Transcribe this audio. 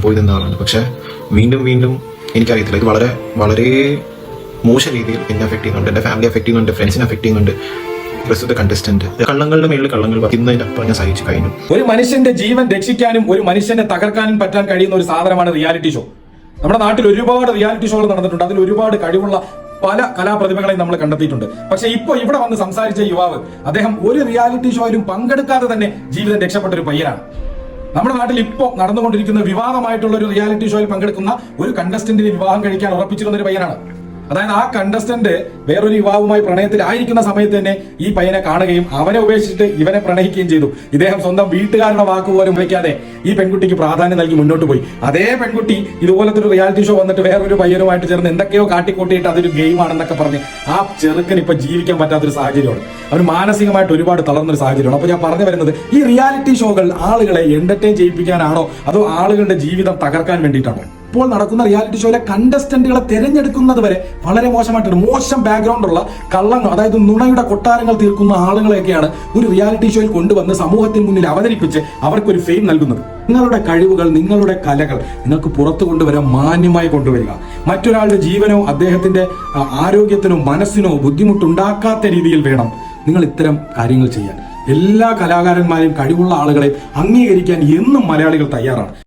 പോയി നിന്ന ആളാണ്. പക്ഷെ വീണ്ടും വീണ്ടും എനിക്കറിയത്തില്ല, ഇത് വളരെ വളരെ മോശം രീതിയിൽ എന്നെ അഫക്ട് ചെയ്യുന്നുണ്ട്, എൻ്റെ ഫാമിലി അഫക്ട് ചെയ്യുന്നുണ്ട്, ഫ്രണ്ട്സിനെ അഫക്ട് ചെയ്യുന്നുണ്ട്. പ്രസ്തുത കണ്ടസ്റ്റന്റ് കള്ളങ്ങളുടെ മേളിൽ കള്ളങ്ങൾ പറയുന്നതിന്റെ അപ്പുറം ഞാൻ സഹിച്ചു കഴിഞ്ഞു. ഒരു മനുഷ്യന്റെ ജീവൻ രക്ഷിക്കാനും ഒരു മനുഷ്യനെ തകർക്കാനും പറ്റാൻ കഴിയുന്ന ഒരു സാധനമാണ് റിയാലിറ്റി ഷോ. നമ്മുടെ നാട്ടിൽ ഒരുപാട് റിയാലിറ്റി ഷോകൾ നടന്നിട്ടുണ്ട്. അതിൽ ഒരുപാട് കഴിവുള്ള പല കലാപ്രതിഭകളെയും നമ്മൾ കണ്ടെത്തിയിട്ടുണ്ട്. പക്ഷെ ഇപ്പൊ ഇവിടെ വന്ന് സംസാരിച്ച യുവാവ്, അദ്ദേഹം ഒരു റിയാലിറ്റി ഷോയിലും പങ്കെടുക്കാതെ തന്നെ ജീവിതം രക്ഷപ്പെട്ട ഒരു പയ്യനാണ്. നമ്മുടെ നാട്ടിൽ ഇപ്പോൾ നടന്നുകൊണ്ടിരിക്കുന്ന വിവാദമായിട്ടുള്ള ഒരു റിയാലിറ്റി ഷോയിൽ പങ്കെടുക്കുന്ന ഒരു കണ്ടസ്റ്റന്റിന് വിവാഹം കഴിക്കാൻ ഉറപ്പിച്ചിരുന്ന ഒരു പയ്യനാണ്. അതായത് ആ കണ്ടസ്റ്റന്റ് വേറൊരു യുവാവുമായി പ്രണയത്തിലായിരിക്കുന്ന സമയത്ത് തന്നെ ഈ പയ്യനെ കാണുകയും അവനെ ഉപേക്ഷിച്ചിട്ട് ഇവനെ പ്രണയിക്കുകയും ചെയ്തു. ഇദ്ദേഹം സ്വന്തം വീട്ടുകാരുടെ വാക്കുപോലും വയ്ക്കാതെ ഈ പെൺകുട്ടിക്ക് പ്രാധാന്യം നൽകി മുന്നോട്ട് പോയി. അതേ പെൺകുട്ടി ഇതുപോലത്തെ ഒരു റിയാലിറ്റി ഷോ വന്നിട്ട് വേറൊരു പയ്യനുമായിട്ട് ചേർന്ന് എന്തൊക്കെയോ കാട്ടിക്കൂട്ടിയിട്ട് അതൊരു ഗെയിം ആണെന്നൊക്കെ പറഞ്ഞ് ആ ചെറുക്കന് ഇപ്പൊ ജീവിക്കാൻ പറ്റാത്തൊരു സാഹചര്യമാണ്. അവന് മാനസികമായിട്ട് ഒരുപാട് തളർന്നൊരു സാഹചര്യമാണ്. അപ്പൊ ഞാൻ പറഞ്ഞു വരുന്നത്, ഈ റിയാലിറ്റി ഷോകൾ ആളുകളെ എന്റർടൈൻ ചെയ്യിപ്പിക്കാനാണോ അതോ ആളുകളുടെ ജീവിതം തകർക്കാൻ വേണ്ടിയിട്ടാണോ? ഇപ്പോൾ നടക്കുന്ന റിയാലിറ്റി ഷോയിലെ കണ്ടസ്റ്റന്റുകളെ തിരഞ്ഞെടുക്കുന്നത് വരെ വളരെ മോശമായിട്ടുണ്ട്. മോശം ബാക്ക്ഗ്രൗണ്ട് ഉള്ള കള്ളങ്ങൾ, അതായത് നുണയുടെ കൊട്ടാരങ്ങൾ തീർക്കുന്ന ആളുകളെയൊക്കെയാണ് ഒരു റിയാലിറ്റി ഷോയിൽ കൊണ്ടുവന്ന് സമൂഹത്തിന് മുന്നിൽ അവതരിപ്പിച്ച് അവർക്കൊരു ഫെയിം നൽകുന്നത്. നിങ്ങളുടെ കഴിവുകൾ, നിങ്ങളുടെ കലകൾ നിങ്ങൾക്ക് പുറത്തു കൊണ്ടുവരാൻ മാന്യമായി കൊണ്ടുവരിക. മറ്റൊരാളുടെ ജീവനോ അദ്ദേഹത്തിന്റെ ആരോഗ്യത്തിനോ മനസ്സിനോ ബുദ്ധിമുട്ടുണ്ടാക്കാത്ത രീതിയിൽ വേണം നിങ്ങൾ ഇത്തരം കാര്യങ്ങൾ ചെയ്യാൻ. എല്ലാ കലാകാരന്മാരെയും കഴിവുള്ള ആളുകളെ അംഗീകരിക്കാൻ എന്നും മലയാളികൾ തയ്യാറാണ്.